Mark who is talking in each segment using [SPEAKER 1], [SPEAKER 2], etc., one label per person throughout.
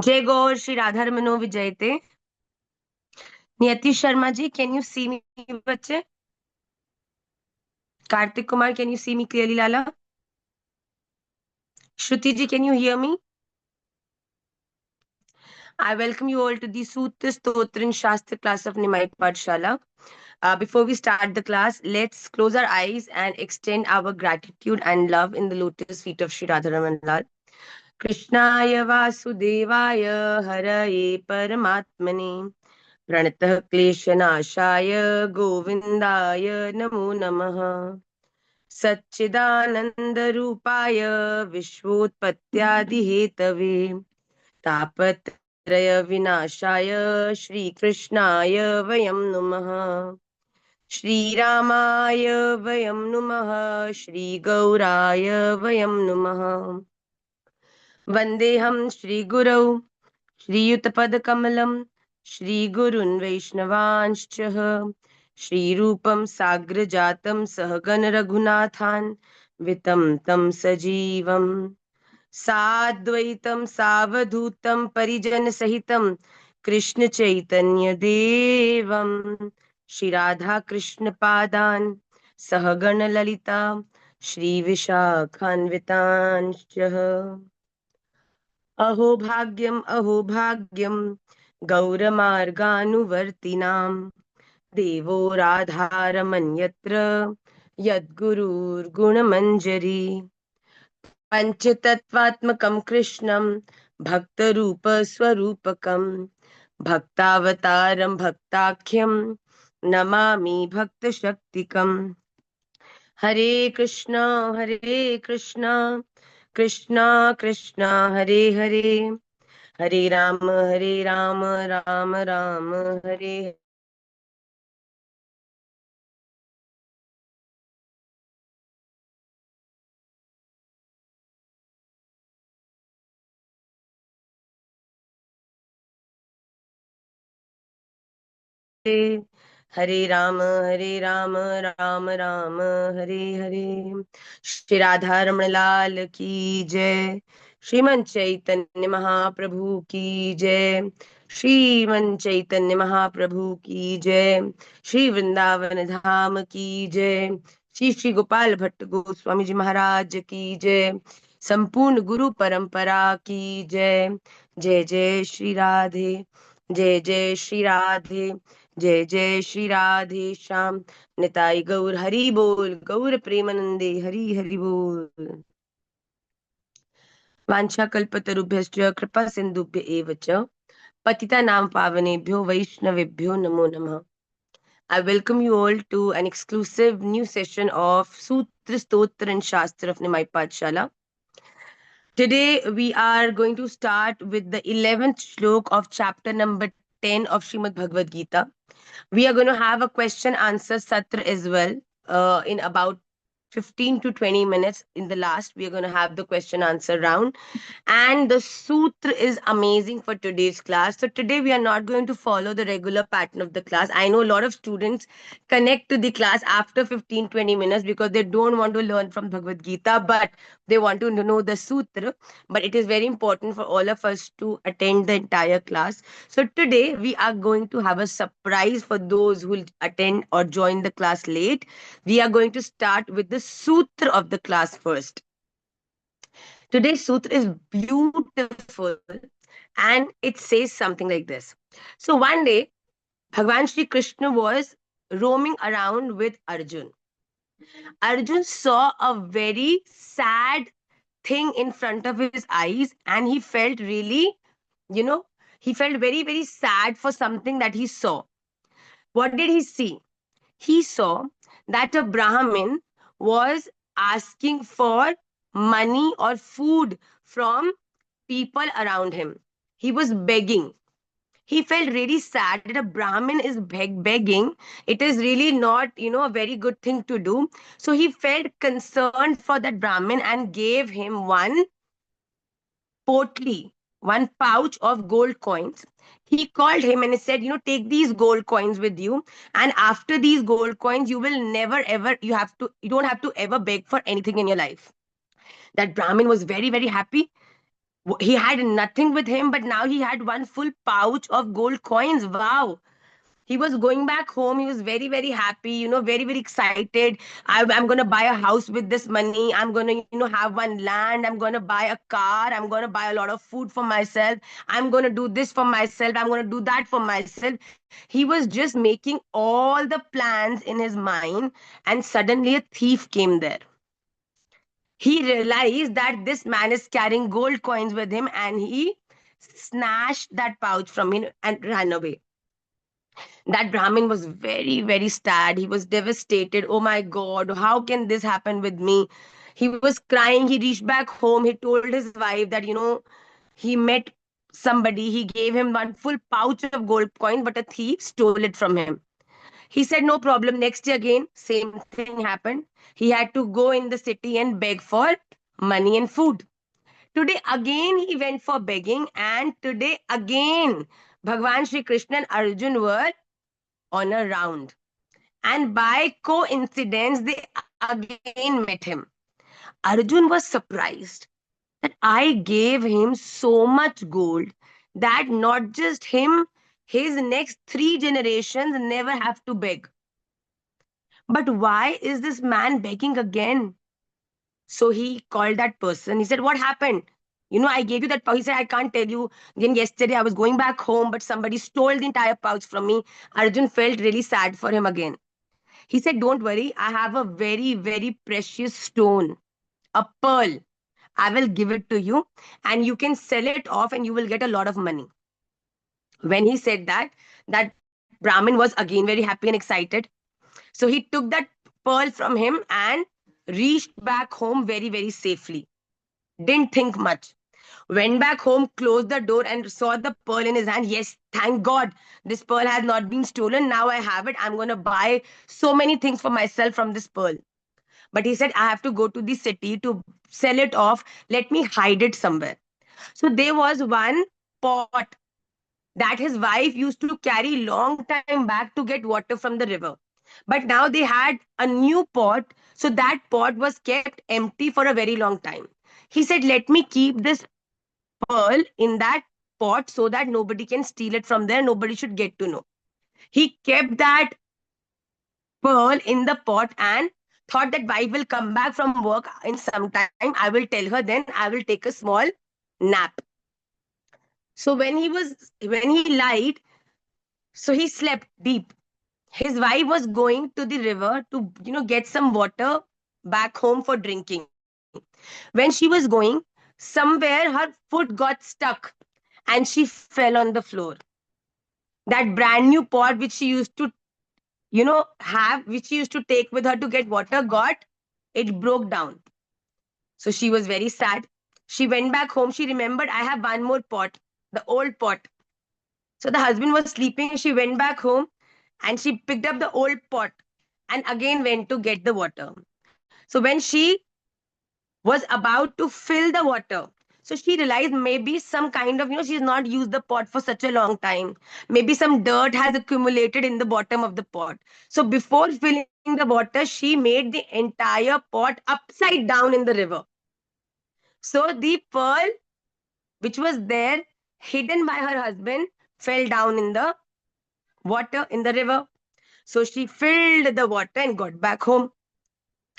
[SPEAKER 1] Jai Gaur Shri Radharmano Vijayate. Niyati Sharma ji, can you see me, bache? Kartik Kumar, can you see me clearly, Lala? Shruti ji, can you hear me? I welcome you all to the Sutra Stotra and Shastra class of Nimaipathshala. Before we start the class, let's close our eyes and extend our gratitude and love in the lotus feet of Shri Radharaman Lal. Krishnaya Vasudevaya Haraye Paramatmane Pranatah Kleshanashaya Govindaye Namo Namaha सच्चिदानन्दरूपाय विश्वोत्पत्त्यादिहेतवे तापत्रयविनाशाय श्रीकृष्णाय वयं नुमः श्रीरामाय वयं नुमः श्रीगौराय वयं नुमः वन्देऽहं श्रीगुरौ श्रीयुतपदकमलं श्रीगुरुन् वैष्णवांश्च श्रीरूपं साग्रजातं सहगण रघुनाथान् वितं तं सजीवम् साद्वैतं सावधूतं परिजनसहितं कृष्ण चैतन्य देवं श्री राधा कृष्ण पादान् सहगण ललिता श्री विशाखान्वितांश्च अहो भाग्यं गौरमार्गानुवर्तिनां देवो राधारमन्यत्र यद्गुरुर्गुणमञ्जरी पञ्चतत्त्वात्मकं कृष्णं भक्तरूपस्वरूपकं भक्तावतारं भक्ताख्यं नमामि भक्तशक्तिकम् हरे कृष्णा कृष्णा कृष्णा हरे हरे हरे राम राम राम हरे हरे राम राम राम हरे हरे। श्री राधा रमण लाल की जय। श्रीमन चैतन्य महाप्रभु की जय। श्रीमन चैतन्य महाप्रभु की जय। श्री वृंदावन धाम की जय। श्री श्री गोपाल भट्ट गोस्वामी जी महाराज की जय। संपूर्ण गुरु परंपरा की जय। जय जय श्री राधे, जय जय श्री राधे, जय जय श्री राधे श्याम। निताई गौर हरि बोल, गौर प्रेमानंदे हरि हरि बोल। वांछा कल्पतरुभ्यश्च कृपा सिंधुभ्य एव च पतितानां पावनेभ्यो वैष्णवेभ्यो नमो नमः। I welcome you all to an exclusive new session of Sutra Stotra and Shastra of Nimaipathshala. Today we are going to start with the 11th shlok of chapter number 10 of Srimad Bhagwat Gita. We are going to have a question answer satra as well in about 15 to 20 minutes. In the last, we are going to have the question answer round. And the sutra is amazing for today's class. So today we are not going to follow the regular pattern of the class. I know a lot of students connect to the class after 15-20 minutes because they don't want to learn from Bhagavad Gita, but they want to know the sutra. But it is very important for all of us to attend the entire class. So today we are going to have a surprise for those who will attend or join the class late. We are going to start with the sutra of the class first. Today's sutra is beautiful and it says something like this. So one day, Bhagwan Shri Krishna was roaming around with Arjun. Arjun saw a very sad thing in front of his eyes and he felt really, you know, he felt very, very sad for something that he saw. What did he see? He saw that a Brahmin was asking for money or food from people around him. He was begging. He felt really sad that a Brahmin is begging. It is really not, a very good thing to do. So he felt concerned for that Brahmin and gave him potli, one pouch of gold coins. He called him and he said, take these gold coins with you. And after these gold coins, you will never ever, you don't have to ever beg for anything in your life. That Brahmin was very, very happy. He had nothing with him, but now he had one full pouch of gold coins. Wow. He was going back home. He was very, very happy, very, very excited. I'm going to buy a house with this money. I'm going to, have one land. I'm going to buy a car. I'm going to buy a lot of food for myself. I'm going to do this for myself. I'm going to do that for myself. He was just making all the plans in his mind, and suddenly a thief came there. He realized that this man is carrying gold coins with him, and he snatched that pouch from him and ran away. That Brahmin was very, very sad. He was devastated. Oh my God, how can this happen with me? He was crying. He reached back home. He told his wife that, he met somebody. He gave him one full pouch of gold coin, but a thief stole it from him. He said, no problem. Next year again, same thing happened. He had to go in the city and beg for money and food. Today again, he went for begging, and today again, Bhagwan Shri Krishna and Arjun were on a round. And by coincidence, they again met him. Arjun was surprised that I gave him so much gold that not just him, his next three generations never have to beg. But why is this man begging again? So he called that person. He said, what happened? I gave you that pouch. He said, I can't tell you. Then yesterday I was going back home, but somebody stole the entire pouch from me. Arjun felt really sad for him again. He said, don't worry. I have a very, very precious stone, a pearl. I will give it to you, and you can sell it off and you will get a lot of money. When he said that, that Brahmin was again very happy and excited. So he took that pearl from him and reached back home very, very safely. Didn't think much. Went back home, closed the door, and saw the pearl in his hand. Yes, thank God, this pearl has not been stolen. Now I have it. I'm going to buy so many things for myself from this pearl. But he said, I have to go to the city to sell it off. Let me hide it somewhere. So there was one pot that his wife used to carry long time back to get water from the river. But now they had a new pot, so that pot was kept empty for a very long time. He said, let me keep this pearl in that pot so that nobody can steal it from there. Nobody should get to know. He kept that pearl in the pot and thought that wife will come back from work in some time. I will tell her, then I will take a small nap. So when he lied, so he slept deep. His wife was going to the river to, get some water back home for drinking. When she was going, somewhere her foot got stuck and she fell on the floor. That brand new pot which she used to, which she used to take with her to get water, it broke down. So she was very sad. She went back home. She remembered, I have one more pot, the old pot. So the husband was sleeping. She went back home and she picked up the old pot and again went to get the water. So when she was about to fill the water, so she realized maybe some kind of, she's not used the pot for such a long time. Maybe some dirt has accumulated in the bottom of the pot. So before filling the water, she made the entire pot upside down in the river. So the pearl, which was there, hidden by her husband, fell down in the water in the river. So she filled the water and got back home.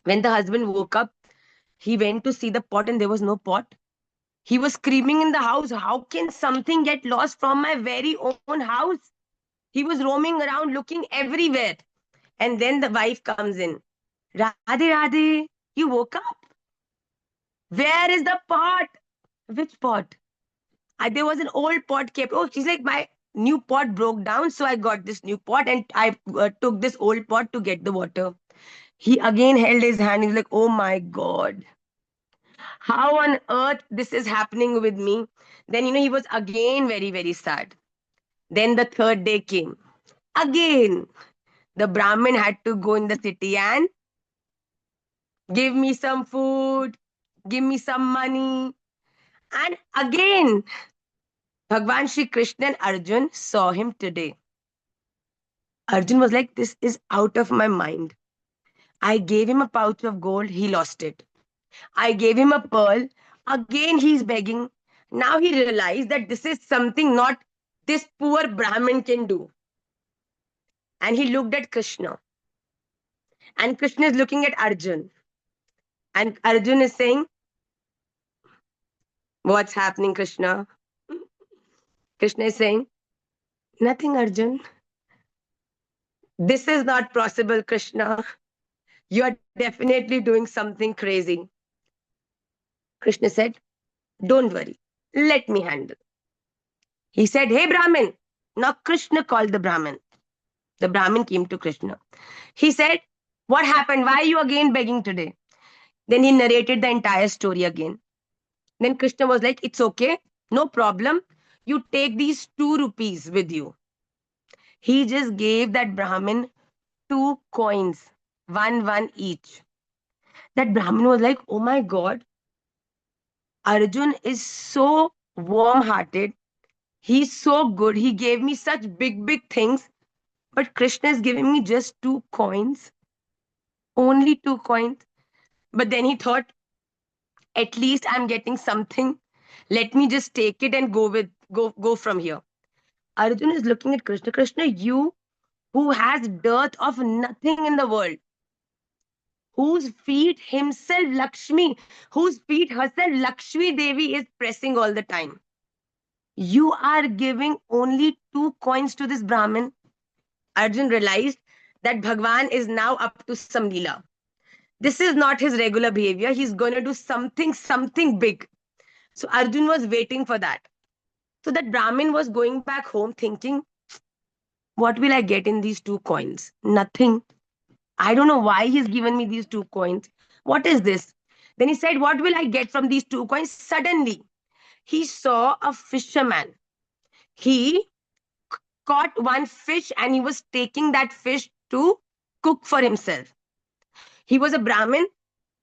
[SPEAKER 1] When the husband woke up, he went to see the pot and there was no pot. He was screaming in the house, how can something get lost from my very own house? He was roaming around looking everywhere. And then the wife comes in. Radhe, Radhe, you woke up? Where is the pot? Which pot? There was an old pot kept. Oh, she's like, my new pot broke down, so I got this new pot and I took this old pot to get the water. He again held his hand. He's like, oh my God, how on earth this is happening with me? Then, he was again very, very sad. Then the third day came. Again, the Brahmin had to go in the city and give me some food, give me some money. And again, Bhagwan Shri Krishna and Arjun saw him today. Arjun was like, this is out of my mind. I gave him a pouch of gold, he lost it. I gave him a pearl, again he's begging. Now he realized that this is something not this poor Brahmin can do. And he looked at Krishna. And Krishna is looking at Arjun. And Arjun is saying, "What's happening, Krishna?" Krishna is saying, "Nothing, Arjun. This is not possible, Krishna. You are definitely doing something crazy." Krishna said, "Don't worry. Let me handle." He said, "Hey, Brahmin." Now Krishna called the Brahmin. The Brahmin came to Krishna. He said, "What happened? Why are you again begging today?" Then he narrated the entire story again. Then Krishna was like, "It's okay. No problem. You take these 2 rupees with you." He just gave that Brahmin 2 coins, one each. That Brahmin was like, "Oh my God, Arjun is so warm hearted. He's so good. He gave me such big things. But Krishna is giving me just 2 coins, only 2 coins." But then he thought, at least I'm getting something. Let me just take it and go from here. Arjun is looking at Krishna. "Krishna, you who has dearth of nothing in the world, whose feet himself Lakshmi, whose feet herself Lakshmi Devi is pressing all the time. You are giving only 2 coins to this Brahmin." Arjun realized that Bhagwan is now up to some leela. This is not his regular behavior. He's going to do something big. So Arjun was waiting for that. So that Brahmin was going back home thinking, what will I get in these 2 coins? Nothing. I don't know why he's given me these 2 coins. What is this? Then he said, what will I get from these 2 coins? Suddenly, he saw a fisherman. He caught one fish and he was taking that fish to cook for himself. He was a Brahmin,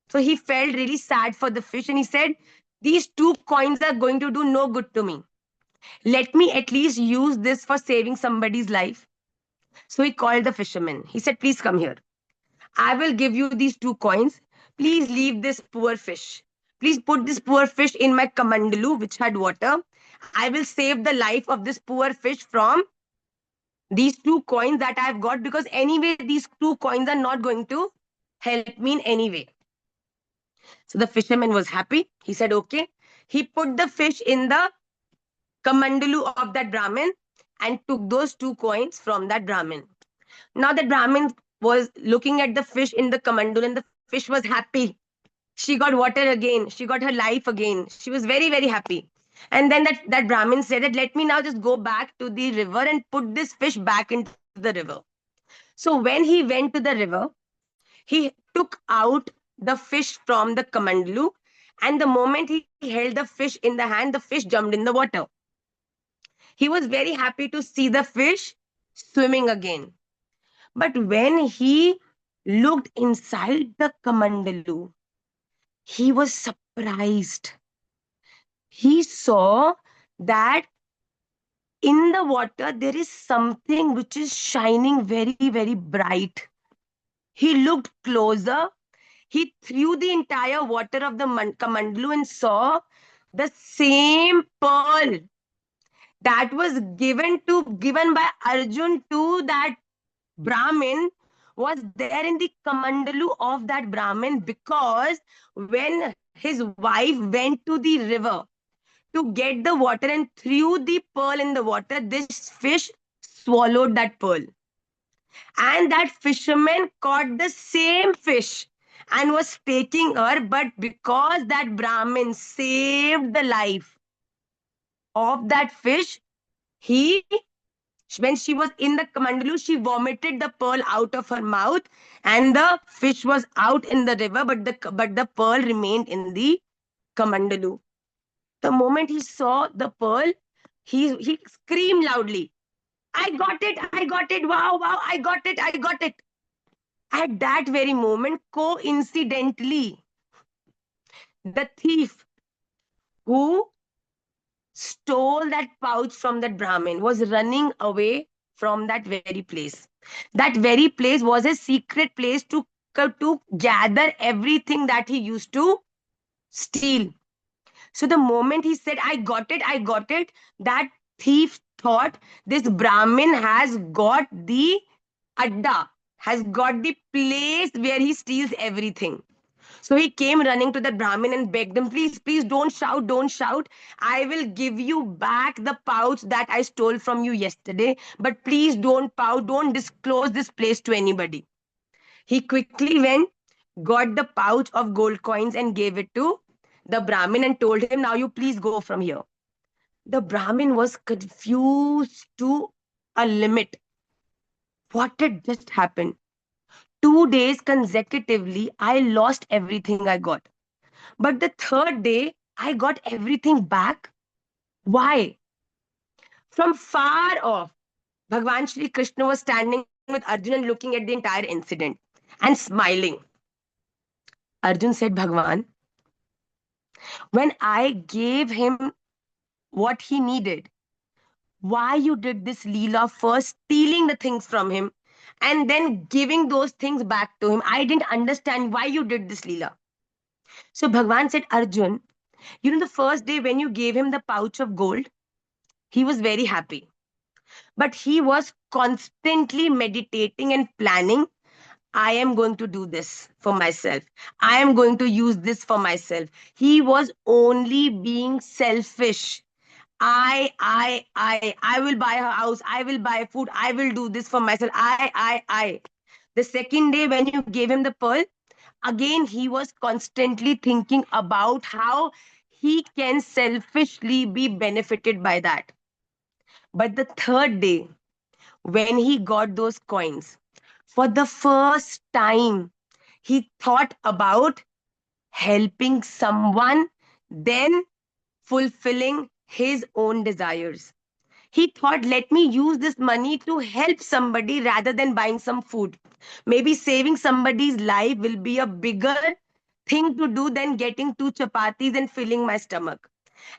[SPEAKER 1] so he felt really sad for the fish and he said, these 2 coins are going to do no good to me. Let me at least use this for saving somebody's life. So he called the fisherman. He said, please come here. I will give you these 2 coins. Please leave this poor fish. Please put this poor fish in my kamandalu, which had water. I will save the life of this poor fish from these 2 coins that I've got, because anyway, these 2 coins are not going to help me in any way. So the fisherman was happy. He said, okay. He put the fish in the kamandalu of that Brahmin and took those 2 coins from that Brahmin. Now that Brahmin was looking at the fish in the kamandalu and the fish was happy. She got water again. She got her life again. She was very happy. And then that Brahmin said that let me now just go back to the river and put this fish back into the river. So when he went to the river, he took out the fish from the kamandalu, and the moment he held the fish in the hand, the fish jumped in the water. He was very happy to see the fish swimming again. But when he looked inside the kamandalu, he was surprised. He saw that in the water there is something which is shining very bright. He looked closer. He threw the entire water of the kamandalu and saw the same pearl that was given by Arjun to that Brahmin was there in the kamandalu of that Brahmin, because when his wife went to the river to get the water and threw the pearl in the water, this fish swallowed that pearl. And that fisherman caught the same fish and was taking her, but because that Brahmin saved the life of that fish, he when she was in the kamandalu, she vomited the pearl out of her mouth, and the fish was out in the river, but the pearl remained in the kamandalu. The moment he saw the pearl, he screamed loudly, I got it, wow, I got it. At that very moment, coincidentally, the thief who stole that pouch from that Brahmin was running away from that very place. That very place was a secret place to gather everything that he used to steal. So the moment he said, I got it, that thief thought this Brahmin has got the adda, has got the place where he steals everything. So he came running to the Brahmin and begged him, please, please don't shout, don't shout. I will give you back the pouch that I stole from you yesterday. But please don't pout, don't disclose this place to anybody. He quickly went, got the pouch of gold coins and gave it to the Brahmin and told him, now you please go from here. The Brahmin was confused to a limit. What had just happened? 2 days consecutively, I lost everything I got. But the third day, I got everything back. Why? From far off, Bhagwan Shri Krishna was standing with Arjun and looking at the entire incident and smiling. Arjun said, Bhagwan, when I gave him what he needed, why you did this Leela first stealing the things from him and then giving those things back to him? I didn't understand why you did this Leela. So Bhagwan said, Arjun, the first day when you gave him the pouch of gold, he was very happy. But he was constantly meditating and planning. I am going to do this for myself. I am going to use this for myself. He was only being selfish. I will buy a house. I will buy food. I will do this for myself. I. The second day when you gave him the pearl, again, he was constantly thinking about how he can selfishly be benefited by that. But the third day, when he got those coins, for the first time, he thought about helping someone, then fulfilling his own desires. He thought, let me use this money to help somebody rather than buying some food. Maybe saving somebody's life will be a bigger thing to do than getting two chapatis and filling my stomach.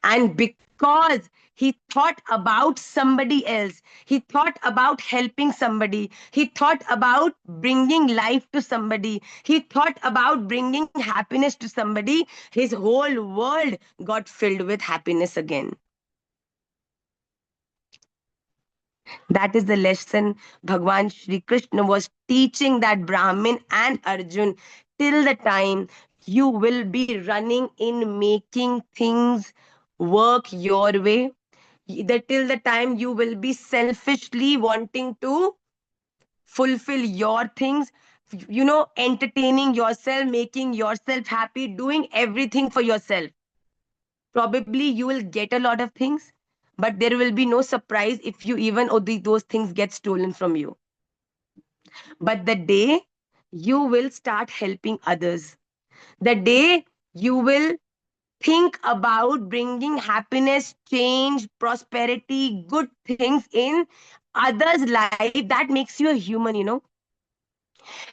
[SPEAKER 1] And because he thought about somebody else, he thought about helping somebody, he thought about bringing life to somebody, he thought about bringing happiness to somebody, his whole world got filled with happiness again. That is the lesson Bhagwan Shri Krishna was teaching that Brahmin and Arjun till the time you will be running in making things work your way. Till the time you will be selfishly wanting to fulfill your things, entertaining yourself, making yourself happy, doing everything for yourself. Probably you will get a lot of things, but there will be no surprise if you even those things get stolen from you. But the day you will start helping others, the day you will think about bringing happiness, change, prosperity, good things in others' life, that makes you a human.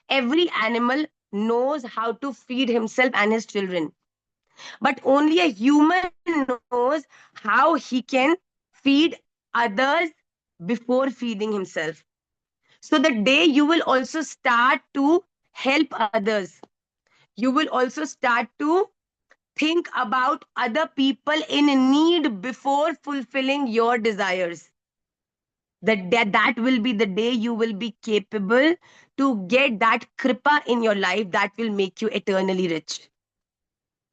[SPEAKER 1] Every animal knows how to feed himself and his children, but only a human knows how he can feed others before feeding himself. So the day you will also start to help others, you will also start to think about other people in need before fulfilling your desires. That will be the day you will be capable to get that kripa in your life that will make you eternally rich.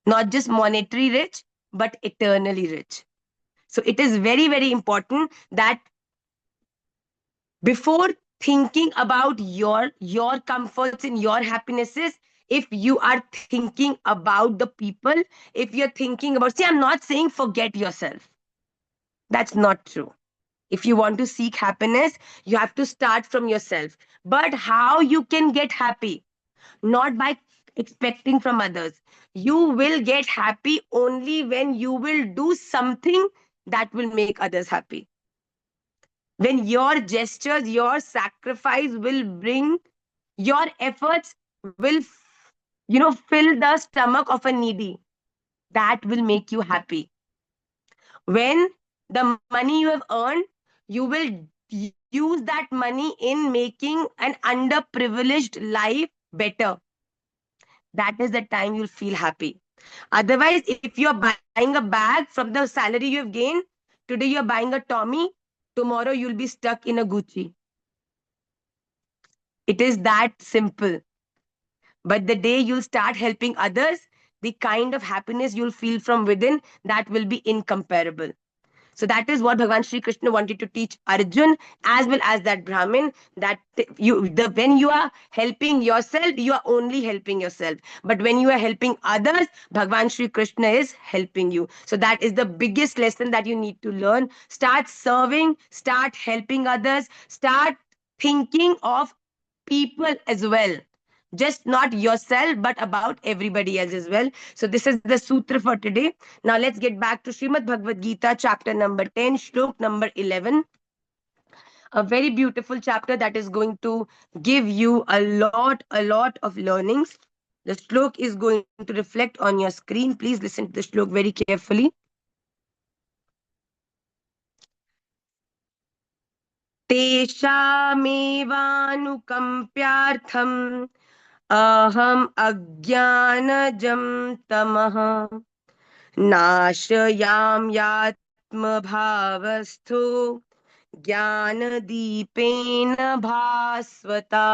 [SPEAKER 1] Not just monetary rich, but eternally rich. So it is very, very important that before thinking about your comforts and your happinesses, if you are thinking about the people, if you're thinking about, see, I'm not saying forget yourself. That's not true. If you want to seek happiness, you have to start from yourself. But how you can get happy? Not by expecting from others. You will get happy only when you will do something that will make others happy. When your gestures, your sacrifice will bring, your efforts will, fill the stomach of a needy. That will make you happy. When the money you have earned, you will use that money in making an underprivileged life better. That is the time you'll feel happy. Otherwise, if you're buying a bag from the salary you have gained, today you're buying a Tommy, tomorrow you'll be stuck in a Gucci. It is that simple. But the day you'll start helping others, the kind of happiness you'll feel from within, that will be incomparable. So that is what Bhagavan Sri Krishna wanted to teach Arjun as well as that Brahmin, that when you are helping yourself, you are only helping yourself. But when you are helping others, Bhagavan Sri Krishna is helping you. So that is the biggest lesson that you need to learn. Start serving, start helping others, start thinking of people as well, just not yourself but about everybody else as well. So this is the sutra for today. Now let's get back to Srimad Bhagavad Gita, chapter number 10, shlok number 11. A very beautiful chapter that is going to give you a lot of learnings. The shlok is going to reflect on your screen. Please listen to the shlok very carefully. तेषामेवानुकम्प्यार्थम् अहम् अज्ञानजं तमः नाशयाम्यात्मभावस्थो ज्ञानदीपेन भास्वता।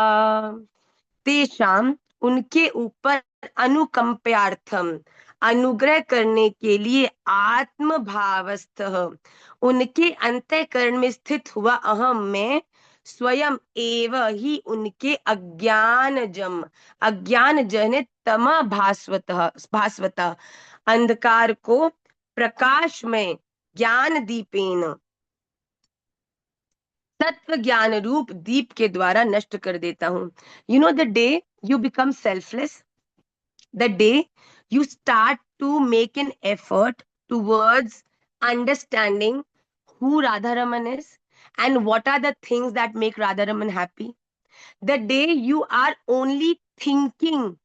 [SPEAKER 1] तेषाम, उनके ऊपर, अनुकंपार्थम, अनुग्रह करने के लिए, आत्म भावस्थ, उनके अंतःकरण में स्थित हुआ अहम मैं, स्वयं एव ही उनके अज्ञानजम, अज्ञान जन तम भास्वत, अंधकार को प्रकाश में, ज्ञान दीपेन, तत्व ज्ञान रूप दीप के द्वारा नष्ट कर देता हूं. You know, the day you become selfless, the day you start to make an effort towards understanding who Radharaman is and what are the things that make Radharaman happy, the day you are only thinking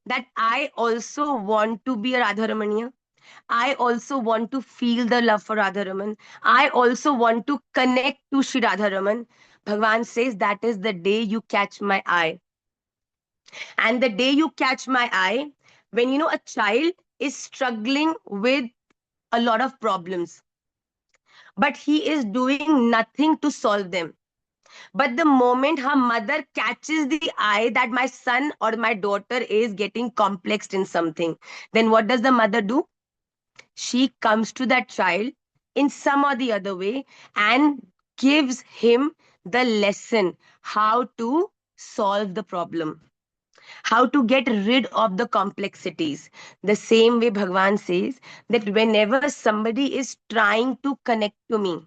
[SPEAKER 1] that I also want to be a Radharamanya, I also want to feel the love for Radharaman, I also want to connect to Shri Radharaman. Bhagwan says that is the day you catch my eye. And the day you catch my eye, when you know a child is struggling with a lot of problems, but he is doing nothing to solve them. But the moment her mother catches the eye that my son or my daughter is getting complexed in something, then what does the mother do? She comes to that child in some or the other way and gives him the lesson how to solve the problem, how to get rid of the complexities. The same way Bhagwan says that whenever somebody is trying to connect to me,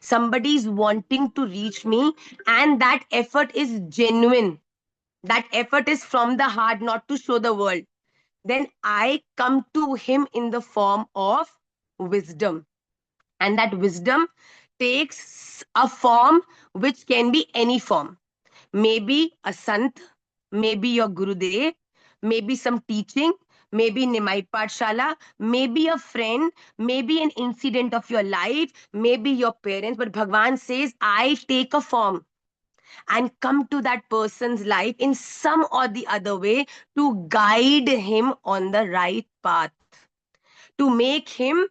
[SPEAKER 1] somebody is wanting to reach me, and that effort is genuine, that effort is from the heart, not to show the world, then I come to him in the form of wisdom. And that wisdom takes a form which can be any form. Maybe a sant, maybe your Gurudev, maybe some teaching, maybe Nimaipathshala, maybe a friend, maybe an incident of your life, maybe your parents. But Bhagwan says, I take a form and come to that person's life in some or the other way to guide him on the right path, to make him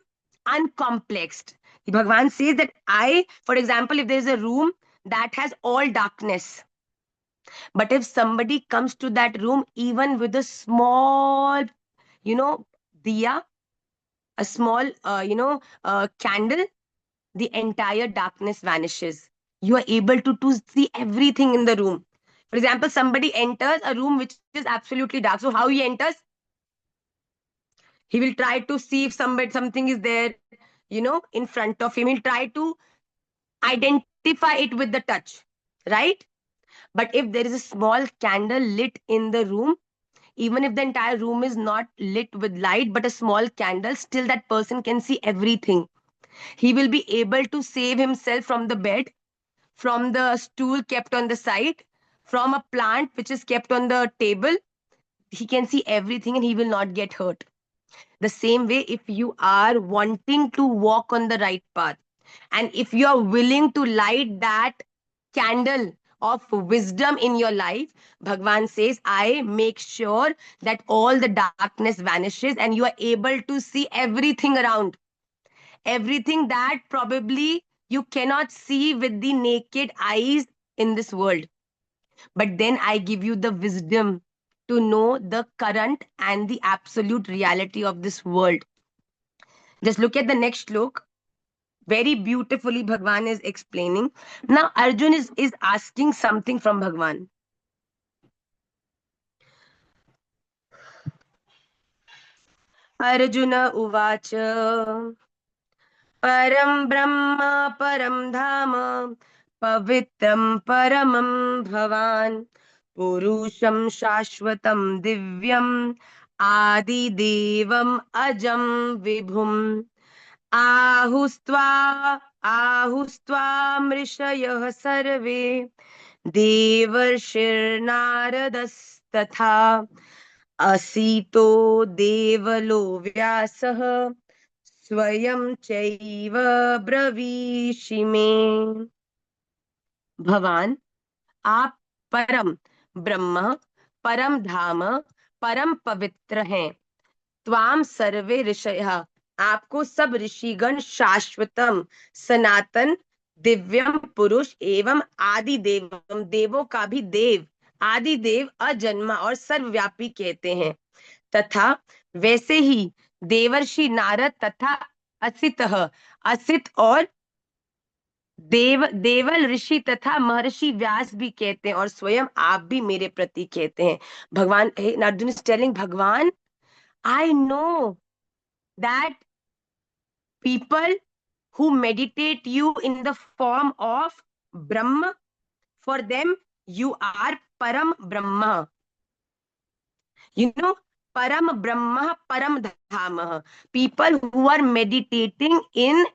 [SPEAKER 1] uncomplexed. Bhagwan says that I, for example, if there's a room that has all darkness, but if somebody comes to that room even with a small, you know, diya, a small, candle, the entire darkness vanishes. You are able to see everything in the room. For example, somebody enters a room which is absolutely dark. So how he enters? He will try to see if something is there, in front of him. He'll try to identify it with the touch, right? But if there is a small candle lit in the room, even if the entire room is not lit with light, but a small candle, still that person can see everything. He will be able to save himself from the bed, from the stool kept on the side, from a plant which is kept on the table. He can see everything and he will not get hurt. The same way, if you are wanting to walk on the right path, and if you are willing to light that candle of wisdom in your life, Bhagwan says, I make sure that all the darkness vanishes and you are able to see everything around, everything that probably you cannot see with the naked eyes in this world. But then I give you the wisdom to know the current and the absolute reality of this world. Just look at the next look. Very beautifully, Bhagwan is explaining. Now, Arjun is asking something from Bhagwan. Arjuna Uvacha Param Brahma Param Dhama Pavitram Paramam Bhavan Purusham Shashwatam Divyam Adi Devam Ajam Vibhum आहुस्त्वा सर्वे देवर्षिर्नारदस्तथा असीतो देवलो व्यासः स्वयं चैव ब्रवीषि मे। भवान, आप परम ब्रह्म, परम धाम, परम पवित्र हैं। त्वाम सर्वे ऋषयः, आपको सब ऋषिगण शाश्वतम सनातन दिव्यम पुरुष एवं आदि देवम, देवों का भी देव, आदि देव, अजन्मा और सर्वव्यापी कहते हैं। तथा वैसे ही देवर्षि नारद तथा असित, असित और देवल ऋषि तथा महर्षि व्यास भी कहते हैं, और स्वयं आप भी मेरे प्रति कहते हैं। भगवान, अर्जुन इज टेलिंग भगवान, I know that people who meditate you in the form of Brahma, for them you are Param Brahma. You know, Param Brahma, Param Dhama. People who are meditating in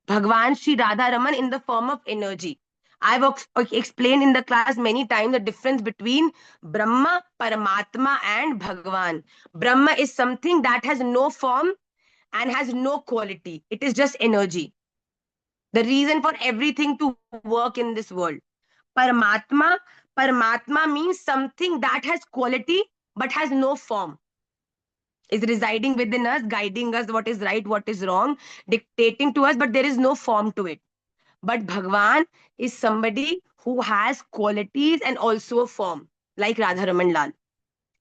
[SPEAKER 1] Bhagwan Sri Radha Raman in the form of energy. I've explained in the class many times the difference between Brahma, Paramatma and Bhagwan. Brahma is something that has no form and has no quality. It is just energy. The reason for everything to work in this world. Paramatma, Paramatma means something that has quality but has no form. Is residing within us, guiding us what is right, what is wrong, dictating to us, but there is no form to it. But Bhagwan is somebody who has qualities and also a form, like Radha Raman Lal.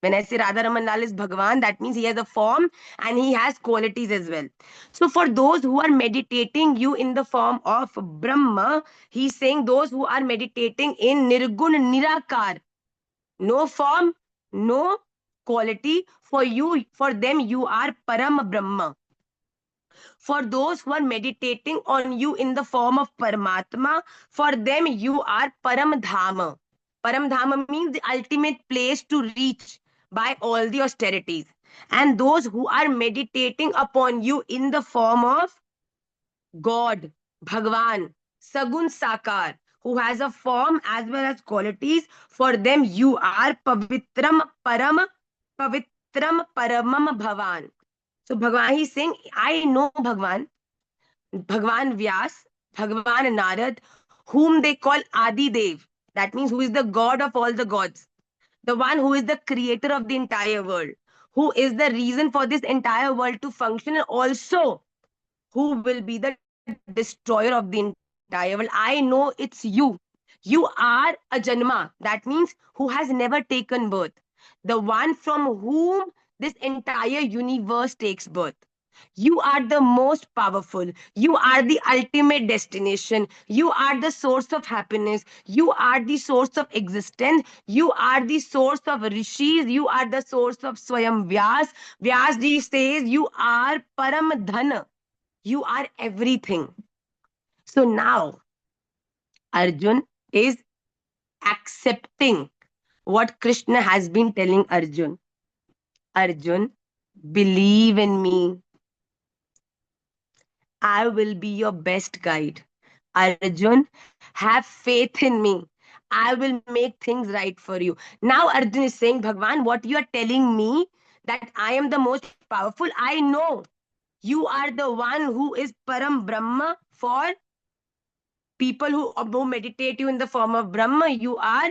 [SPEAKER 1] When I say Radha Raman Lal is Bhagwan, that means he has a form and he has qualities as well. So for those who are meditating you in the form of Brahma, he's saying those who are meditating in Nirgun Nirakar, no form, no quality, for you, for them you are Param Brahma. For those who are meditating on you in the form of Paramatma, for them you are Param Dhama. Param Dhama means the ultimate place to reach by all the austerities. And those who are meditating upon you in the form of God, Bhagwan, Sagun Sakar, who has a form as well as qualities, for them you are Pavitram Paramam Bhavan. So Bhagwan, he's saying, I know Bhagwan, Bhagwan Vyas, Bhagwan Narad, whom they call Adi Dev. That means who is the God of all the gods, the one who is the creator of the entire world, who is the reason for this entire world to function, and also who will be the destroyer of the entire world. I know it's you. You are a Janma. That means who has never taken birth. The one from whom this entire universe takes birth. You are the most powerful. You are the ultimate destination. You are the source of happiness. You are the source of existence. You are the source of rishis. You are the source of Swayam Vyas. Vyasji says you are Param Dhana. You are everything. So now Arjun is accepting what Krishna has been telling Arjun. Arjun, believe in me. I will be your best guide. Arjun, have faith in me. I will make things right for you. Now Arjun is saying, Bhagwan, what you are telling me, that I am the most powerful, I know. You are the one who is Param Brahma for people who meditate you in the form of Brahma, you are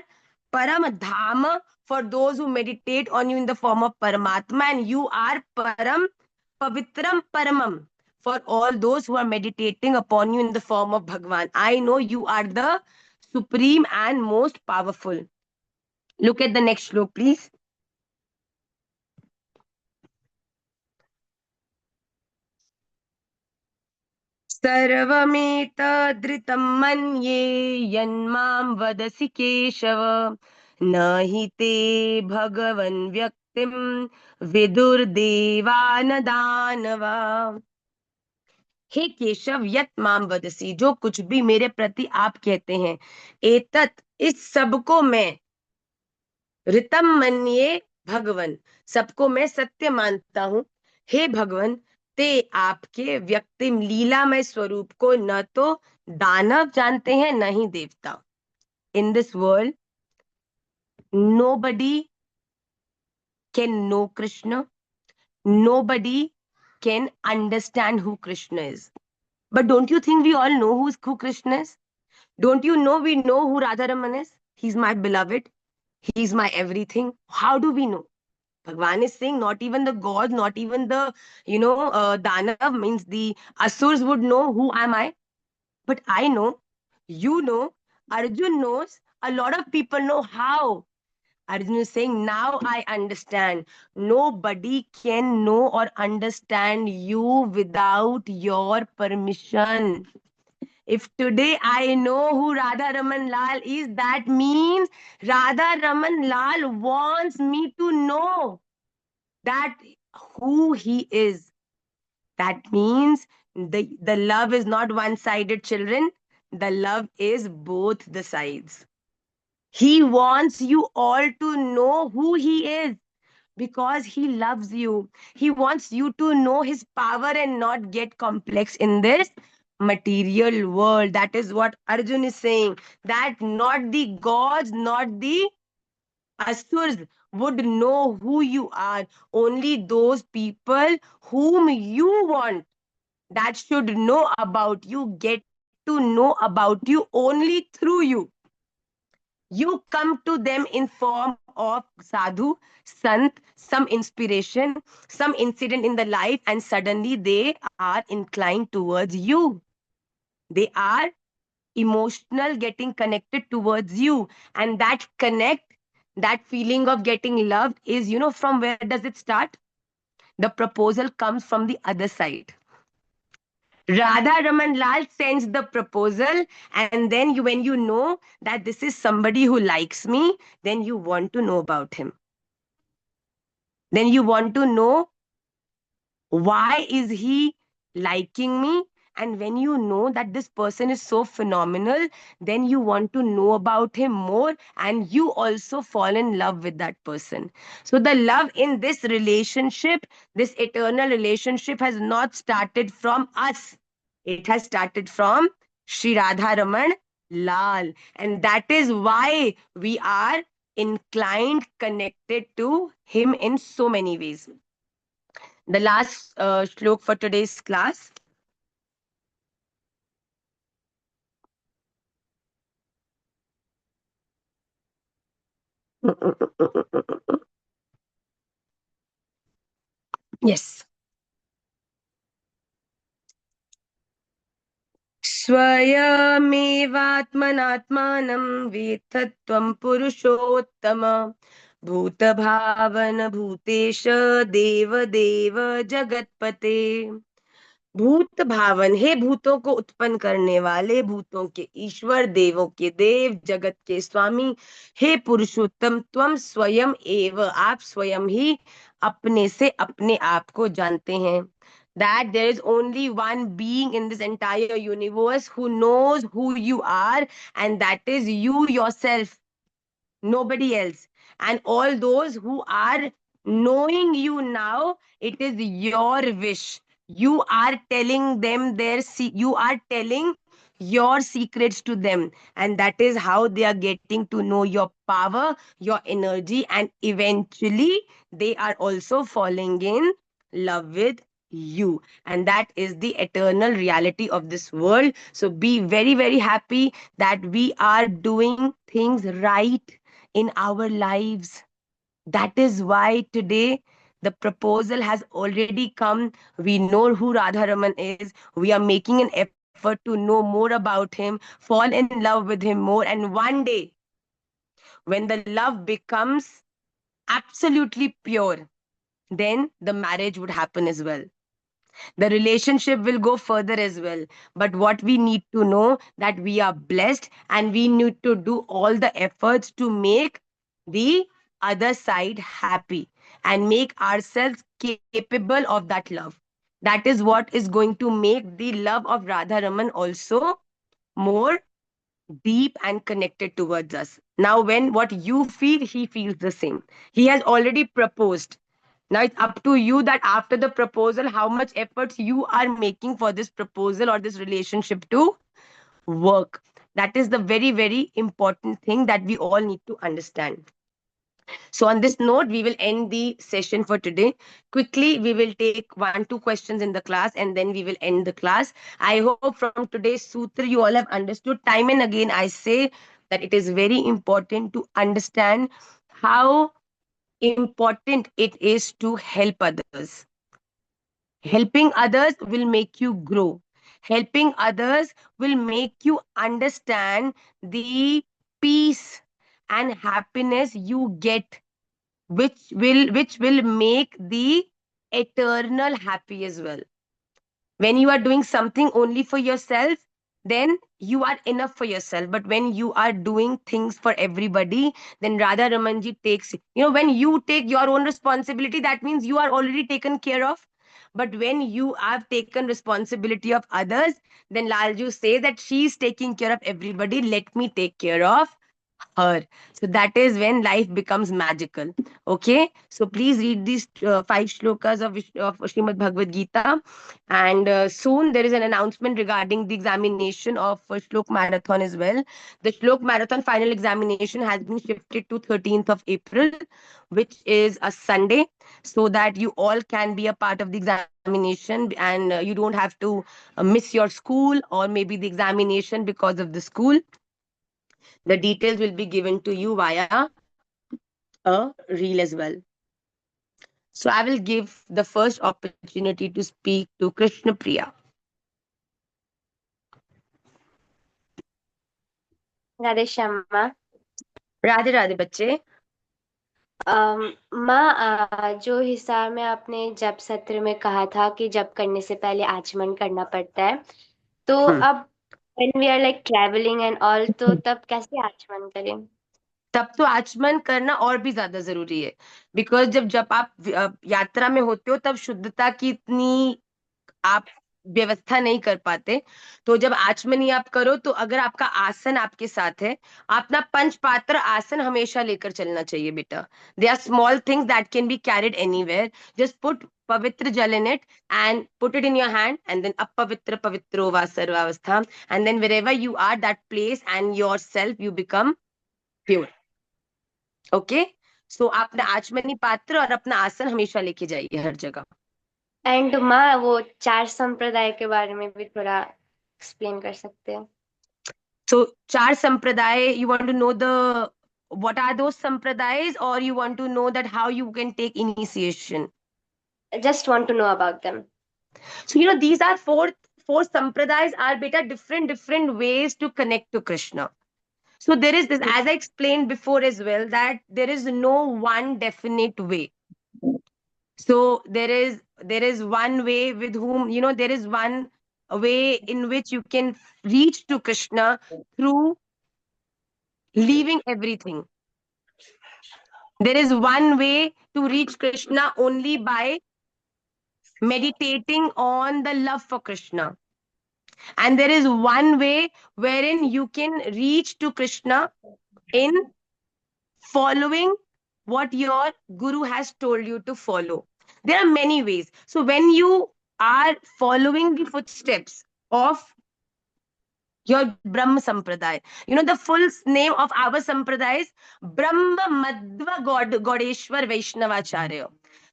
[SPEAKER 1] Param Dhama for those who meditate on you in the form of Paramatma, and you are Param Pavitram Paramam for all those who are meditating upon you in the form of Bhagwan. I know you are the supreme and most powerful. Look at the next shlok, please. सर्वमेतदृतं मन्ये यन्मां वदसि केशव न हि ते भगवन् व्यक्तिं विदुर्देवा न दानवा। हे केशव, यत माम वदसी, जो कुछ भी मेरे प्रति आप कहते हैं, एतत, इस सब को मैं, ऋतम मन्ये भगवन, सबको मैं सत्य मानता हूं, हे भगवन, ते आपके व्यक्तिम लीलामय स्वरूप को न तो दानव जानते हैं न ही देवता। In this world nobody can know Krishna, nobody can understand who Krishna is. But don't you think we all know who Krishna is? Don't you know we know who Radharaman is? He's my beloved. He's my everything. How do we know? Bhagwan is saying not even the gods, not even the, Danav, means the Asurs would know who am I. But I know, you know, Arjun knows, a lot of people know how. Arjun is saying, now I understand. Nobody can know or understand you without your permission. If today I know who Radha Raman Lal is, that means Radha Raman Lal wants me to know that who he is. That means the love is not one-sided, children. The love is both the sides. He wants you all to know who he is because he loves you. He wants you to know his power and not get complex in this material world. That is what Arjun is saying. That not the gods, not the Asurs would know who you are. Only those people whom you want that should know about you, get to know about you only through you. You come to them in form of sadhu, sant, some inspiration, some incident in the life, and suddenly they are inclined towards you. They are emotional, getting connected towards you. And that connect, that feeling of getting loved is, from where does it start? The proposal comes from the other side. Radha Raman Lal sends the proposal, and then when you know that this is somebody who likes me, then you want to know about him. Then you want to know why is he liking me, and when you know that this person is so phenomenal, then you want to know about him more, and you also fall in love with that person. So the love in this relationship, this eternal relationship, has not started from us. It has started from Sri Radha Raman Lal, and that is why we are inclined, connected to him in so many ways. The last shlok for today's class. Yes. स्वयमेवात्मनात्मानं वेत्थत्वं पुरुषोत्तम भूतभावन भूतेश देव जगतपते। भूत भावन, हे भूतों को उत्पन्न करने वाले, भूतों के ईश्वर, देवों के देव, जगत के स्वामी, हे पुरुषोत्तम, त्वम स्वयं एव, आप स्वयं ही अपने से अपने आप को जानते हैं। That there is only one being in this entire universe who knows who you are, and that is you yourself, nobody else. And all those who are knowing you now, it is your wish. You are telling them you are telling your secrets to them, and that is how they are getting to know your power, your energy, and eventually they are also falling in love with you, and that is the eternal reality of this world. So be very, very happy that we are doing things right in our lives. That is why today the proposal has already come. We know who Radharaman is. We are making an effort to know more about him, fall in love with him more. And one day, when the love becomes absolutely pure, then the marriage would happen as well. The relationship will go further as well. But what we need to know that we are blessed, and we need to do all the efforts to make the other side happy and make ourselves capable of that love. That is what is going to make the love of Radha Raman also more deep and connected towards us. Now, when what you feel, he feels the same. He has already proposed. Now it's up to you that after the proposal, how much efforts you are making for this proposal or this relationship to work. That is the very, very important thing that we all need to understand. So, on this note, we will end the session for today. Quickly, we will take one, two questions in the class, and then we will end the class. I hope from today's sutra, you all have understood. Time and again, I say that it is very important to understand how important it is to help others. Helping others will make you grow. Helping others will make you understand the peace and happiness you get, which will make the eternal happy as well. When you are doing something only for yourself, then you are enough for yourself. But when you are doing things for everybody, then Radha Ramanji takes, when you take your own responsibility, that means you are already taken care of. But when you have taken responsibility of others, then Lalju says that she's taking care of everybody, let me take care of her. So that is when life becomes magical. Okay, so please read these five shlokas of Srimad Bhagavad Gita. And soon there is an announcement regarding the examination of Shlok Marathon as well. The Shlok Marathon final examination has been shifted to 13th of April, which is a Sunday, so that you all can be a part of the examination, and you don't have to miss your school or maybe the examination because of the school. The details will be given to you via a reel as well. So I will give the first opportunity to speak to Krishna Priya.
[SPEAKER 2] Radhe Shyama.
[SPEAKER 1] Radhe Radhe बच्चे।
[SPEAKER 2] माँ, जो हिसाब में आपने जप सत्र में कहा था कि जप करने से पहले आचमन करना पड़ता है, तो अब when we are like traveling and all, तो तब कैसे आचमन करें?
[SPEAKER 1] तब तो आचमन करना और भी ज्यादा जरूरी है। बिकॉज जब आप यात्रा में होते हो, तब शुद्धता की इतनी आप व्यवस्था नहीं कर पाते। तो जब आचमनी आप करो, तो अगर आपका आसन आपके साथ है, अपना पंच पात्र आसन हमेशा लेकर चलना चाहिए बेटा। They are small things that can be carried anywhere. Just put pavitra jal in it and put it in your hand, and then apavitra pavitro va sarvavastha, and then wherever you are, that place and yourself, you become pure. Okay, so अपना आचमनी पात्र और अपना आसन हमेशा लेके जाइए हर जगह।
[SPEAKER 2] एंड माँ, वो 4 संप्रदाय के बारे में भी थोड़ा एक्सप्लेन कर सकते हैं?
[SPEAKER 1] So, चार संप्रदाय, you want to know the what are those sampradayas, or you want to know that how you can take initiation?
[SPEAKER 2] Just want to know about them.
[SPEAKER 1] So, these are four sampradayas are beta different ways to connect to Krishna. So there is this, as I explained before as well, that there is no one definite way. So there is one way with whom, there is one way in which you can reach to Krishna through leaving everything. There is one way to reach Krishna only by meditating on the love for Krishna. And there is one way wherein you can reach to Krishna in following what your guru has told you to follow. There are many ways. So when you are following the footsteps of your Brahma Sampradaya, the full name of our Sampradaya is Brahma Madhva Godeshwar Vaishnavacharya.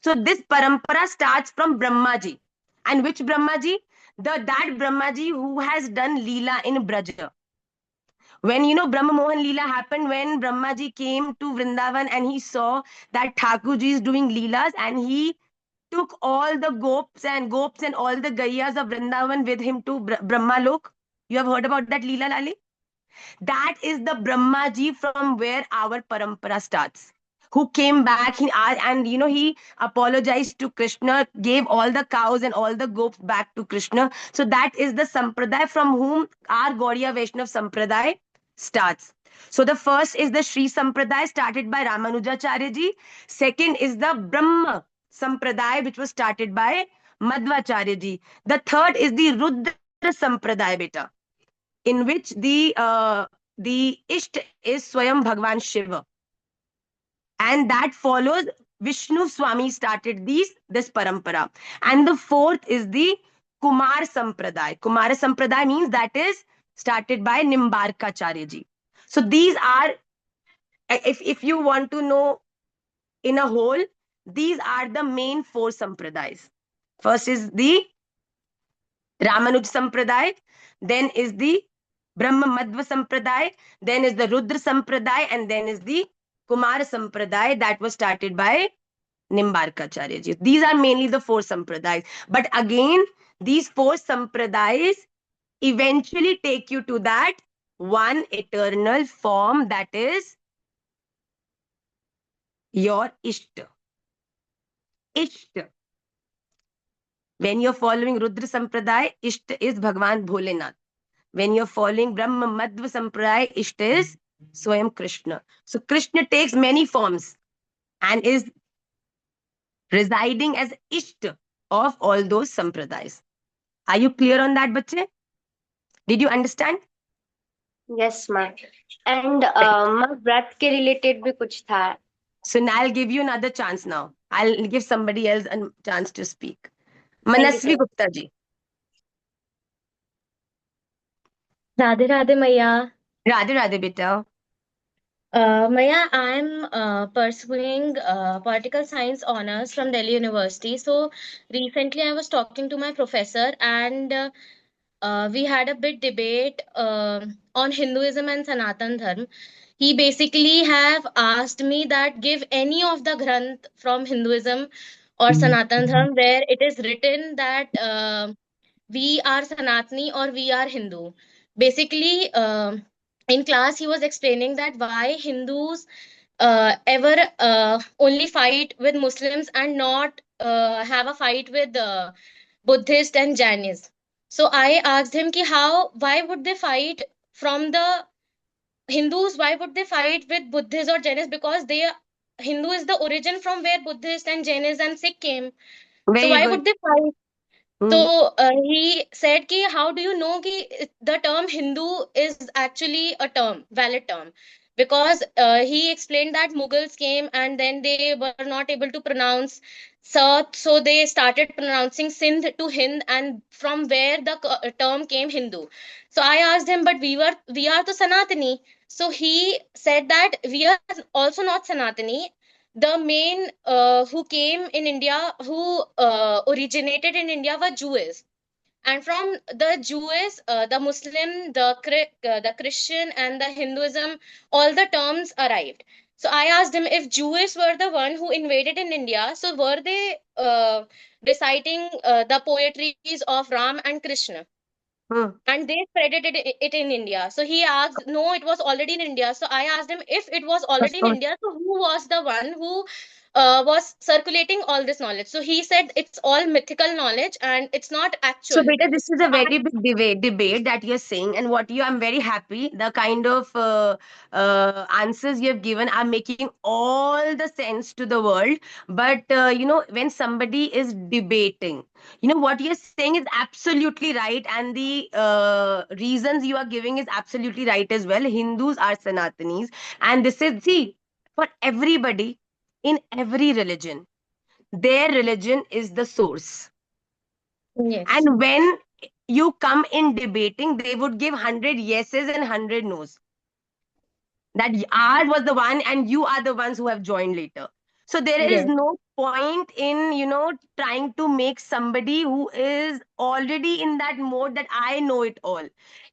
[SPEAKER 1] So this parampara starts from Brahmaji. And which Brahmaji? That Brahmaji who has done Leela in Braja. When Brahma Mohan Leela happened, when Brahmaji came to Vrindavan and he saw that Thakurji is doing Leelas, and he took all the gops and all the Gaiyas of Vrindavan with him to Brahma Lok. You have heard about that Leela, Lali? That is the Brahmaji from where our parampara starts. Who came back and he apologized to Krishna, gave all the cows and all the goats back to Krishna. So that is the sampradaya from whom our Gaudiya Vaishnav sampradaya starts. So the first is the Sri Sampradaya started by Ramanujacharya ji. Second is the Brahma Sampradaya which was started by Madhvacharya ji. The third is the Rudra Sampradaya, beta, in which the Isht is Swayam Bhagwan Shiva, and that follows Vishnu Swami started this parampara. And the fourth is the Kumar Sampradaya. Kumar Sampradaya means that is started by Nimbarkacharya ji. So these are, if you want to know in a whole, these are the main four sampradayas. First is the Ramanuj Sampradaya, then is the Brahma Madhva Sampradaya, then is the Rudra Sampradaya, and then is the Kumara Sampradaya that was started by Nimbarkacharya ji. These are mainly the four sampradayas. But again, these four sampradayas eventually take you to that one eternal form, that is your Ishta. Ishta. When you're following Rudra Sampradaya, Ishta is Bhagwan Bholenath. When you're following Brahma Madhva Sampradaya, Ishta is Swayam Krishna. So Krishna takes many forms and is residing as Ishta of all those sampradayas. Are you clear on that, bache? Did you understand?
[SPEAKER 2] Yes, ma'am. And माँ व्रत के related भी कुछ था.
[SPEAKER 1] So now I'll give you another chance now. I'll give somebody else a chance to speak.
[SPEAKER 2] Thank you,
[SPEAKER 1] Manasvi
[SPEAKER 2] sir.
[SPEAKER 1] Gupta ji.
[SPEAKER 3] Radhe Radhe Maya.
[SPEAKER 1] Radhe Radhe beta.
[SPEAKER 3] Maya, I'm pursuing political science honors from Delhi University. So recently I was talking to my professor, and we had a big debate on Hinduism and Sanatan Dharma. He basically have asked me that give any of the granth from Hinduism or Sanatan Dharma where it is written that we are Sanatani or we are Hindu. Basically, in class, he was explaining that why Hindus ever only fight with Muslims and not have a fight with Buddhist and Jainis. So I asked him ki why would they fight from the Hindus? Why would they fight with Buddhists or Jainis? Because Hindu is the origin from where Buddhist and Jainis and Sikh came. So
[SPEAKER 1] Very
[SPEAKER 3] why
[SPEAKER 1] good.
[SPEAKER 3] would they fight?
[SPEAKER 1] Hmm.
[SPEAKER 3] So he said ki how do you know ki the term Hindu is actually a term, valid term? Because he explained that Mughals came and then they were not able to pronounce Sat, so they started pronouncing Sindh to Hind, and from where the term came Hindu. So I asked him, but we are to Sanatani. So he said that we are also not Sanatani. The main who came in India, who originated in India, were Jews. And from the Jews, the Muslim, the Christian, and the Hinduism, all the terms arrived. So I asked him if Jews were the one who invaded in India, so were they reciting the poetries of Ram and Krishna?
[SPEAKER 1] Hmm.
[SPEAKER 3] And they spreaded it in India. So he asked, no, it was already in India. So I asked him if it was
[SPEAKER 1] Of
[SPEAKER 3] already in
[SPEAKER 1] course.
[SPEAKER 3] India, so who was the one who was circulating all this knowledge? So he said it's all mythical knowledge and it's not
[SPEAKER 1] So,
[SPEAKER 3] actual.
[SPEAKER 1] beta, this is
[SPEAKER 3] So
[SPEAKER 1] a very big debate that you're saying, and what you, I'm very happy. The kind of answers you have given are making all the sense to the world. But when somebody is debating, what you're saying is absolutely right, and the reasons you are giving is absolutely right as well. Hindus are Sanatanis, and this is, see, for everybody in every religion, their religion is the source.
[SPEAKER 3] yes,
[SPEAKER 1] And when you come in debating, they would give 100 yeses and 100 nos. That ours was the one, and you are the ones who have joined later. So there is
[SPEAKER 3] yes,
[SPEAKER 1] no point in, trying to make somebody who is already in that mode that I know it all.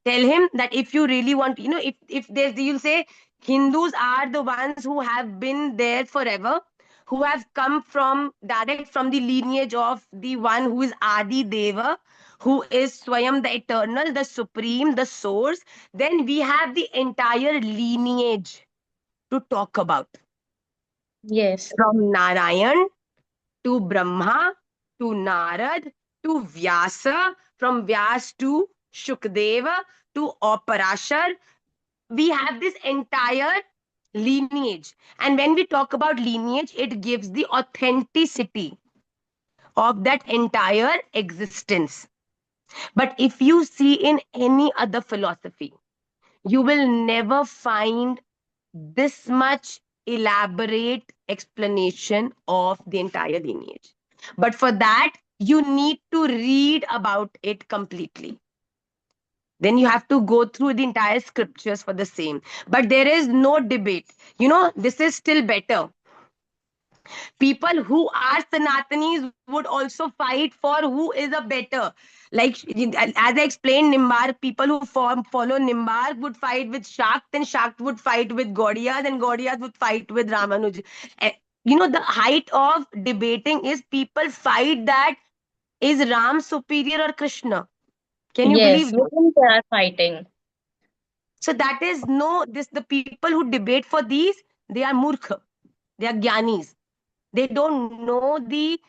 [SPEAKER 1] Tell him that if you really want, if there's, you'll say Hindus are the ones who have been there forever, who have come from direct from the lineage of the one who is Adi Deva, who is Swayam, the eternal, the supreme, the source. Then we have the entire lineage to talk about.
[SPEAKER 3] Yes.
[SPEAKER 1] From Narayan to Brahma to Narad to Vyasa, from Vyas to Shukdeva to Parashar. We have this entire lineage. And when we talk about lineage, it gives the authenticity of that entire existence. But if you see in any other philosophy, you will never find this much elaborate explanation of the entire lineage. But for that, you need to read about it completely. Then you have to go through the entire scriptures for the same. But there is no debate. This is still better. People who are Sanatanis would also fight for who is a better. Like, as I explained, Nimbar, people who follow Nimbar would fight with Shakt, and Shakt would fight with Gaudiyas, and Gaudiyas would fight with Ramanuj. Eh, the height of debating is people fight that is Ram superior or Krishna. Can you believe
[SPEAKER 3] Yes,
[SPEAKER 1] that?
[SPEAKER 3] within they are fighting.
[SPEAKER 1] So that is the people who debate for these, they are murkha, they are gyanis. They don't know the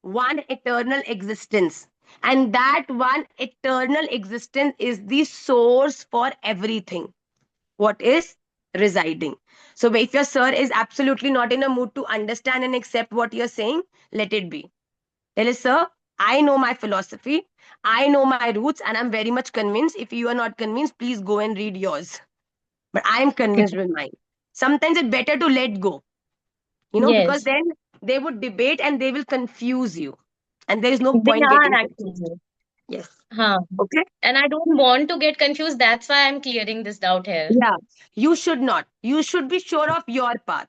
[SPEAKER 1] one eternal existence. And that one eternal existence is the source for everything. What is residing. So if your sir is absolutely not in a mood to understand and accept what you're saying, let it be. Tell us, sir, I know my philosophy, I know my roots, and I'm very much convinced. If you are not convinced, please go and read yours. But I am convinced with mine. Sometimes it's better to let go, because
[SPEAKER 3] Yes,
[SPEAKER 1] then they would debate and they will confuse you. And there is no
[SPEAKER 3] they
[SPEAKER 1] point
[SPEAKER 3] are
[SPEAKER 1] getting confused.
[SPEAKER 3] actually.
[SPEAKER 1] Yes.
[SPEAKER 3] Huh.
[SPEAKER 1] Okay.
[SPEAKER 3] And I don't want to get confused. That's why I'm clearing this doubt here.
[SPEAKER 1] Yeah. You should not. You should be sure of your path.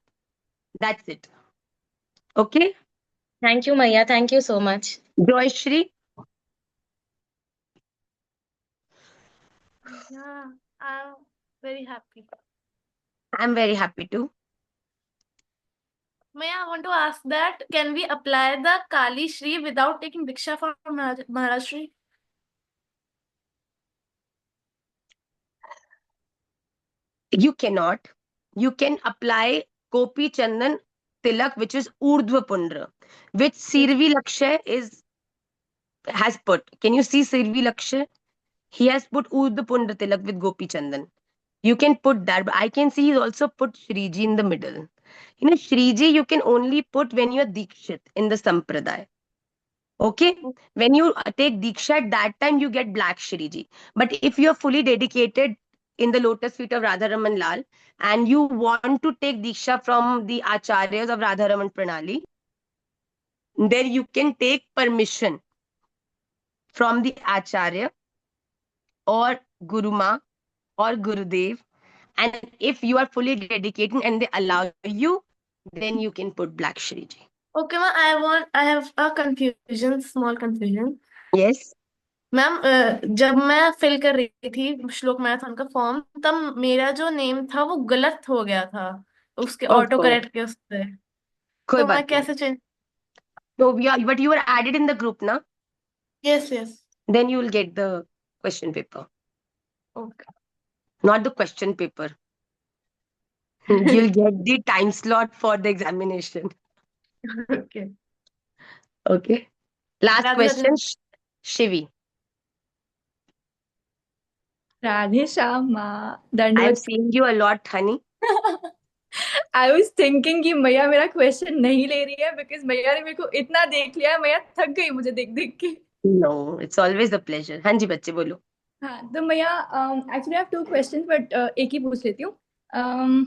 [SPEAKER 1] That's it. Okay.
[SPEAKER 3] Thank you, Maya. Thank you so much.
[SPEAKER 1] Joy Shri.
[SPEAKER 4] Yeah, I'm very happy.
[SPEAKER 1] I'm very happy too.
[SPEAKER 4] May I want to ask that can we apply the Kali Shri without taking Diksha from Maharaj Shri?
[SPEAKER 1] You cannot. You can apply Kopi Chandan Tilak, which is Urdhva Pundra, which Sirvi Lakshay has put. Can you see Sirvi Lakshay? He has put Urdhva Pundra Tilak with Gopi Chandan. You can put that, but I can see he's also put Shriji in the middle. Shriji you can only put when you're Dikshit in the Sampradaya. Okay? When you take Diksha at that time, you get black Shriji. But if you're fully dedicated in the lotus feet of Radharaman Lal and you want to take Diksha from the Acharyas of Radharaman Pranali, then you can take permission from the Acharya or Guruma or Gurudev. And if you are fully dedicated and they allow you, then you can put black Shriji.
[SPEAKER 4] Okay, ma'am, I have a confusion, small confusion.
[SPEAKER 1] Yes.
[SPEAKER 4] Ma'am जब मैं fill कर रही थी श्लोक marathon का form तब मेरा जो नेम था वो गलत हो गया था उसके ऑटो
[SPEAKER 1] Okay.
[SPEAKER 4] करेक्ट के उससे
[SPEAKER 1] कोई
[SPEAKER 4] तो मैं
[SPEAKER 1] बात नहीं.
[SPEAKER 4] कैसे change
[SPEAKER 1] So but you were added in the group now.
[SPEAKER 4] Yes yes
[SPEAKER 1] Then you will get the question paper.
[SPEAKER 4] Okay
[SPEAKER 1] Not the question paper. You'll get the time slot for the examination.
[SPEAKER 4] Okay
[SPEAKER 1] Okay. Last
[SPEAKER 4] Radhe
[SPEAKER 1] question,
[SPEAKER 4] Radhe
[SPEAKER 1] Shivi.
[SPEAKER 5] Radhe Shama,
[SPEAKER 1] I'm
[SPEAKER 5] Dandavad.
[SPEAKER 1] seeing you a lot, honey.
[SPEAKER 5] I was thinking कि मैया मेरा question नहीं ले रही है because मैया ने मेरे को इतना देख लिया मैया थक गई मुझे देख देख के.
[SPEAKER 1] No, it's always a pleasure. हाँ जी बच्चे बोलो.
[SPEAKER 5] हाँ तो मैया actually I have two questions but एक ही पूछ लेती हूँ. um,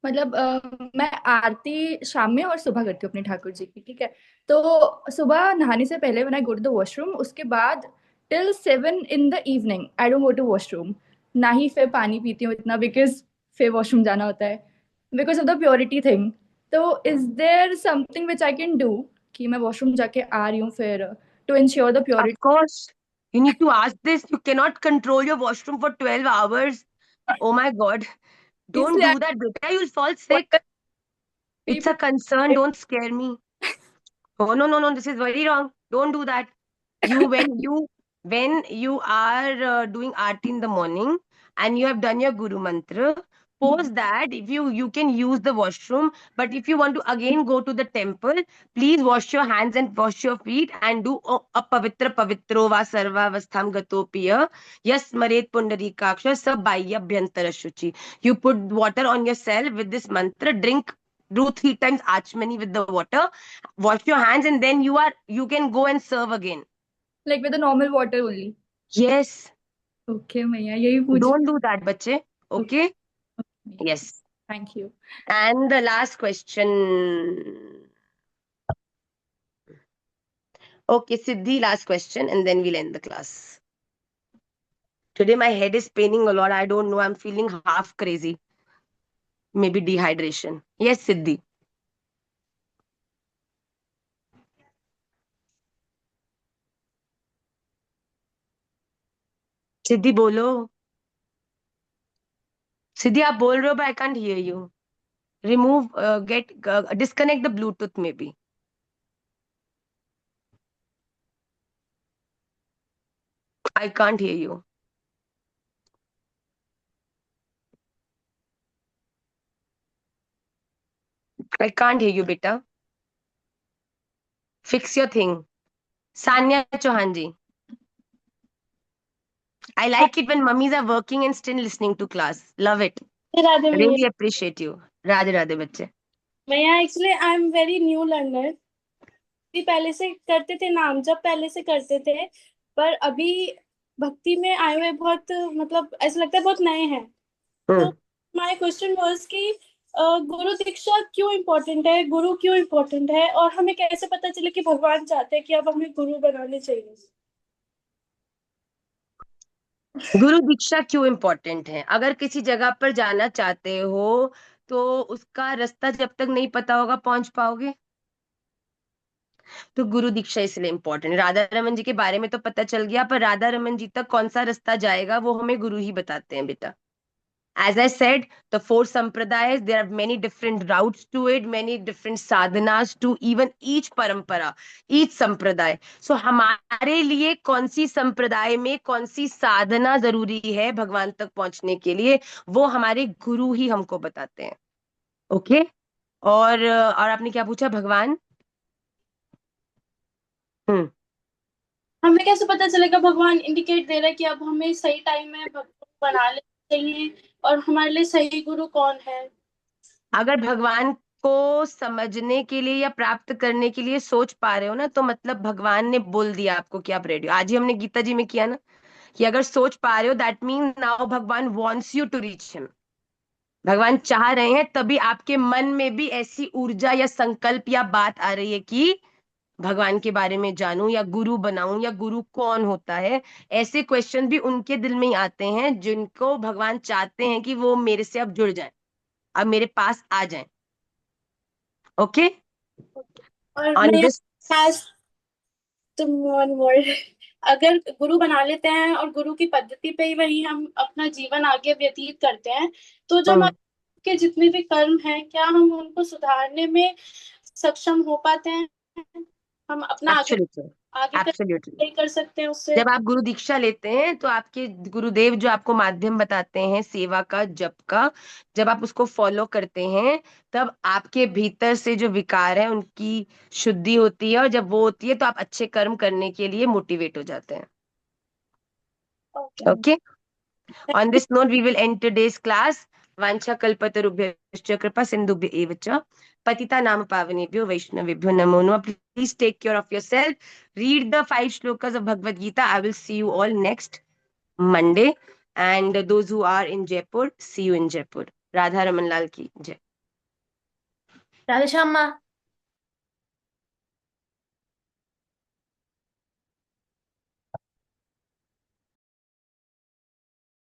[SPEAKER 5] मतलब मैं आरती शाम में और सुबह करती हूँ अपने ठाकुर जी की. ठीक है तो सुबह नहाने से पहले when I go to the washroom उसके बाद till 7 in the evening I don't go to washroom. ना ही फिर पानी पीती हूँ इतना बिकॉज फिर वॉशरूम जाना होता है because of the purity thing. तो is there something which I can do कि मैं वॉशरूम जाके आ रही हूँ फिर to ensure the
[SPEAKER 1] Of
[SPEAKER 5] purity?
[SPEAKER 1] course, you need to ask this. You cannot control your washroom for 12 hours. Oh my God. Don't
[SPEAKER 5] इसलिए
[SPEAKER 1] do that, beta. You'll fall
[SPEAKER 5] water
[SPEAKER 1] sick. It's a concern. Don't scare me. Oh no, no, no. This is very wrong. Don't do that. When you are doing aarti in the morning and you have done your Guru mantra, post that if you can use the washroom, but if you want to again go to the temple, please wash your hands and wash your feet and do apavitra pavitro va sarva vastham gatopiya yas maret pundarikaksha sabaya bhyantara shuchi. You put water on yourself with this mantra, drink, do 3 times achmani with the water, wash your hands, and then you can go and serve again.
[SPEAKER 5] like with the normal water only?
[SPEAKER 1] Yes,
[SPEAKER 5] okay मैया यही पूछ।
[SPEAKER 1] don't do that, bache. Okay. Yes.
[SPEAKER 5] Thank you.
[SPEAKER 1] And the last question. Okay, Siddhi, last question, and then we'll end the class. Today my head is paining a lot. I don't know. I'm feeling half crazy. Maybe dehydration. Yes, Siddhi. Siddhi, bolo. Siddhi, आप बोल रहे हो, but I can't hear you. Remove, disconnect the Bluetooth maybe. I can't hear you. I can't hear you, beta. Fix your thing. Sanya Chauhanji. I like it when mummies are working and still listening to class. Love it.
[SPEAKER 4] Radhe मैया।
[SPEAKER 1] Really appreciate you. Radhe Radhe बच्चे.
[SPEAKER 4] मैया actually I am very new learner. पहले से करते थे, नाम जब पहले से करते थे, पर अभी भक्ति में आए हुए बहुत, मतलब ऐसा लगता है बहुत नए हैं। तो माय क्वेश्चन वाज कि गुरु दीक्षा क्यों इम्पोर्टेंट है, गुरु क्यों इम्पोर्टेंट है, और हमें कैसे पता चले कि भगवान चाहते हैं कि अब हमें गुरु बनाने चाहिए?
[SPEAKER 1] गुरु दीक्षा क्यों इम्पोर्टेंट है? अगर किसी जगह पर जाना चाहते हो तो उसका रास्ता जब तक नहीं पता होगा पहुंच पाओगे। तो गुरु दीक्षा इसलिए इम्पोर्टेंट है। राधा रमन जी के बारे में तो पता चल गया, पर राधा रमन जी तक कौन सा रास्ता जाएगा वो हमें गुरु ही बताते हैं बेटा। As I said, the 4 sampradayas, there are many different routes to it, many different sadhanas to even each parampara, each sampradaya. So हमारे लिए कौन सी संप्रदाय में कौन सी साधना जरूरी है भगवान तक पहुंचने के लिए, वो हमारे गुरु ही हमको बताते हैं। ओके। और आपने क्या पूछा? भगवान। हम्म।
[SPEAKER 4] हमें कैसे पता चलेगा? भगवान इंडिकेट दे रहा है कि अब हमें सही टाइम में भगवान बना लेना चाहिए, और हमारे लिए सही गुरु कौन है?
[SPEAKER 1] अगर भगवान को समझने के लिए या प्राप्त करने के लिए सोच पा रहे हो ना, तो मतलब भगवान ने बोल दिया आपको कि आप रेडी हो। आज ही हमने गीता जी में किया ना कि अगर सोच पा रहे हो, that mean now Bhagwan wants you to reach him. भगवान चाह रहे हैं, तभी आपके मन में भी ऐसी ऊर्जा या संकल्प या बात आ रही है कि भगवान के बारे में जानूं या गुरु बनाऊं या गुरु कौन होता है। ऐसे क्वेश्चन भी उनके दिल में ही आते हैं जिनको भगवान चाहते हैं कि वो मेरे से अब जुड़ जाएं, अब मेरे पास आ जाएं। ओके।
[SPEAKER 4] और
[SPEAKER 1] ऑन
[SPEAKER 4] मैं
[SPEAKER 1] दिस
[SPEAKER 4] तुम वन वर्ड, अगर गुरु बना लेते हैं और गुरु की पद्धति पे ही वही हम अपना जीवन आगे व्यतीत करते हैं, तो जो हमारे के जितने भी कर्म हैं, क्या हम उनको सुधारने में सक्षम हो पाते हैं? हम अपना आगे
[SPEAKER 1] एब्सोल्युटली
[SPEAKER 4] आगे
[SPEAKER 1] एब्सोल्युटली।
[SPEAKER 4] नहीं कर सकते हैं उससे?
[SPEAKER 1] जब आप गुरु दीक्षा लेते हैं तो आपके गुरुदेव जो आपको माध्यम बताते हैं सेवा का, जप का, जब आप उसको फॉलो करते हैं, तब आपके भीतर से जो विकार है उनकी शुद्धि होती है, और जब वो होती है तो आप अच्छे कर्म करने के लिए मोटिवेट हो जाते हैं। Okay. On this note, we will end today's class. Vancha kalpatarubhyascha kripa sindhubhya eva cha patita nama pavanebhyo vaishnavebhyo namo namaः. Please take care of yourself. Read the 5 shlokas of Bhagavad Gita. I will see you all next Monday. And those who are in Jaipur, see you in Jaipur. Radha Raman Lal ki jai.
[SPEAKER 4] Radhe Shyam माँ।